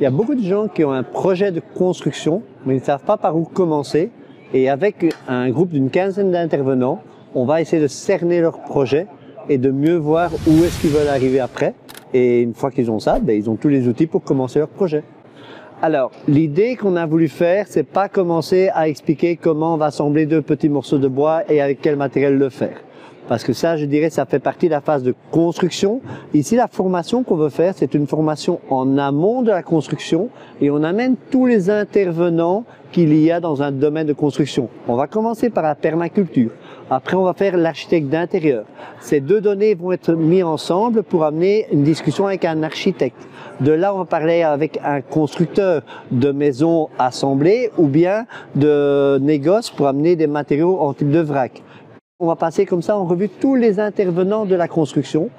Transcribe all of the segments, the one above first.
Il y a beaucoup de gens qui ont un projet de construction, mais ils ne savent pas par où commencer. Et avec un groupe d'une quinzaine d'intervenants, on va essayer de cerner leur projet et de mieux voir où est-ce qu'ils veulent arriver après. Et une fois qu'ils ont ça, ben, ils ont tous les outils pour commencer leur projet. Alors, l'idée qu'on a voulu faire, c'est pas commencer à expliquer comment on va assembler 2 petits morceaux de bois et avec quel matériel le faire. Parce que ça, je dirais, ça fait partie de la phase de construction. Ici, la formation qu'on veut faire, c'est une formation en amont de la construction et on amène tous les intervenants qu'il y a dans un domaine de construction. On va commencer par la permaculture. Après, on va faire l'architecte d'intérieur. Ces 2 données vont être mises ensemble pour amener une discussion avec un architecte. De là, on va parler avec un constructeur de maisons assemblées ou bien de négoce pour amener des matériaux en type de vrac. On va passer comme ça en revue tous les intervenants de la construction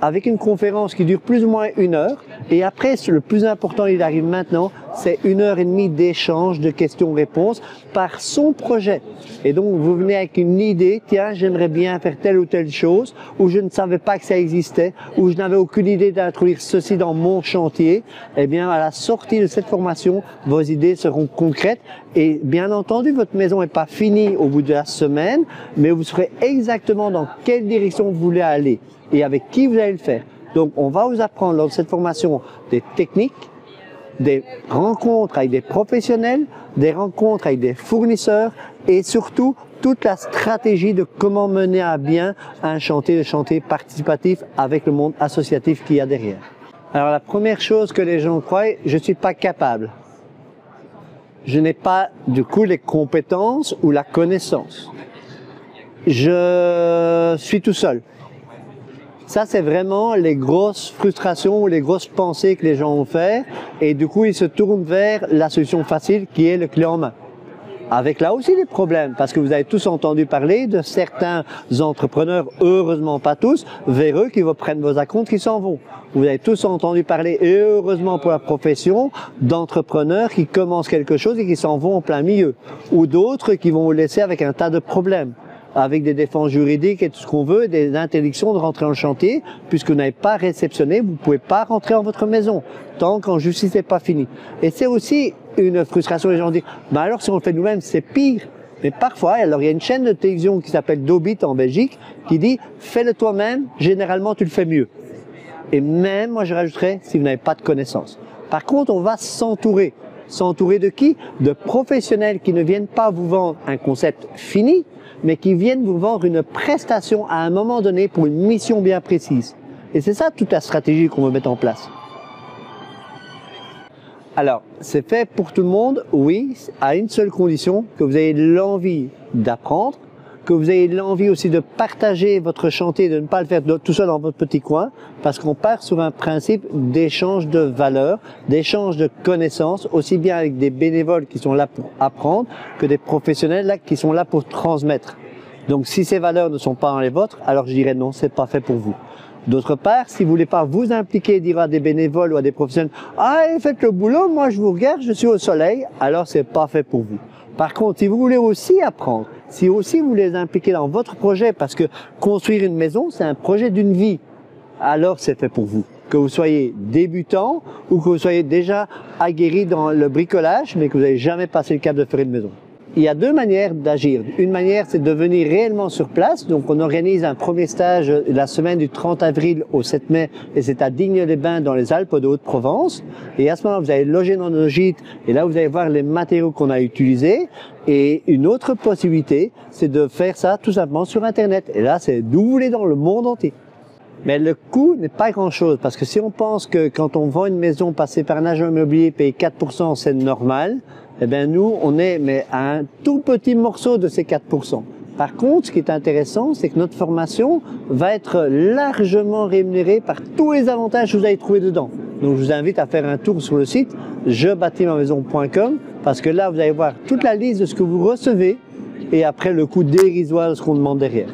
avec une conférence qui dure plus ou moins 1 heure. Et après, le plus important, il arrive maintenant, c'est 1h30 d'échange de questions-réponses par son projet. Et donc, vous venez avec une idée, tiens, j'aimerais bien faire telle ou telle chose, ou je ne savais pas que ça existait, ou je n'avais aucune idée d'introduire ceci dans mon chantier. Eh bien, à la sortie de cette formation, vos idées seront concrètes. Et bien entendu, votre maison n'est pas finie au bout de la semaine, mais vous saurez exactement dans quelle direction vous voulez aller et avec qui vous allez le faire. Donc, on va vous apprendre lors de cette formation des techniques, des rencontres avec des professionnels, des rencontres avec des fournisseurs et surtout toute la stratégie de comment mener à bien un chantier participatif avec le monde associatif qu'il y a derrière. Alors, la première chose que les gens croient, je ne suis pas capable. Je n'ai pas, du coup, les compétences ou la connaissance. Je suis tout seul. Ça, c'est vraiment les grosses frustrations ou les grosses pensées que les gens ont fait. Et du coup, ils se tournent vers la solution facile qui est le clé en main. Avec là aussi des problèmes, parce que vous avez tous entendu parler de certains entrepreneurs, heureusement pas tous, véreux qui vous prennent vos acomptes, qui s'en vont. Vous avez tous entendu parler, et heureusement pour la profession, d'entrepreneurs qui commencent quelque chose et qui s'en vont en plein milieu. Ou d'autres qui vont vous laisser avec un tas de problèmes, avec des défenses juridiques et tout ce qu'on veut, des interdictions de rentrer en chantier, puisque vous n'avez pas réceptionné, vous ne pouvez pas rentrer dans votre maison, tant qu'en justice n'est pas fini. Et c'est aussi une frustration, les gens disent, bah alors si on le fait nous-mêmes, c'est pire. Mais parfois, alors il y a une chaîne de télévision qui s'appelle Dobit en Belgique, qui dit, fais-le toi-même, généralement tu le fais mieux. Et même, moi je rajouterais, si vous n'avez pas de connaissances. Par contre, on va s'entourer. S'entourer de qui? De professionnels qui ne viennent pas vous vendre un concept fini, mais qui viennent vous vendre une prestation à un moment donné pour une mission bien précise. Et c'est ça toute la stratégie qu'on veut mettre en place. Alors, c'est fait pour tout le monde, oui, à une seule condition, que vous ayez l'envie d'apprendre, que vous ayez l'envie aussi de partager votre chantier, de ne pas le faire tout seul dans votre petit coin, parce qu'on part sur un principe d'échange de valeurs, d'échange de connaissances, aussi bien avec des bénévoles qui sont là pour apprendre, que des professionnels là qui sont là pour transmettre. Donc si ces valeurs ne sont pas dans les vôtres, alors je dirais non, c'est pas fait pour vous. D'autre part, si vous voulez pas vous impliquer et dire à des bénévoles ou à des professionnels « Ah, faites le boulot, moi je vous regarde, je suis au soleil », alors c'est pas fait pour vous. Par contre, si vous voulez aussi apprendre, si aussi vous voulez les impliquer dans votre projet, parce que construire une maison, c'est un projet d'une vie, alors c'est fait pour vous. Que vous soyez débutant ou que vous soyez déjà aguerri dans le bricolage, mais que vous n'avez jamais passé le cap de faire une maison. Il y a 2 manières d'agir. Une manière, c'est de venir réellement sur place. Donc, on organise un premier stage la semaine du 30 avril au 7 mai, et c'est à Digne-les-Bains dans les Alpes de Haute-Provence. Et à ce moment-là, vous allez loger dans nos gîtes, et là, vous allez voir les matériaux qu'on a utilisés. Et une autre possibilité, c'est de faire ça tout simplement sur Internet. Et là, c'est d'où vous voulez dans le monde entier. Mais le coût n'est pas grand-chose, parce que si on pense que quand on vend une maison, passer par un agent immobilier, payer 4%, c'est normal, eh bien nous, on est mais à un tout petit morceau de ces 4%. Par contre, ce qui est intéressant, c'est que notre formation va être largement rémunérée par tous les avantages que vous allez trouver dedans. Donc, je vous invite à faire un tour sur le site jebâtismamaison.com, parce que là, vous allez voir toute la liste de ce que vous recevez et après le coût dérisoire de ce qu'on demande derrière.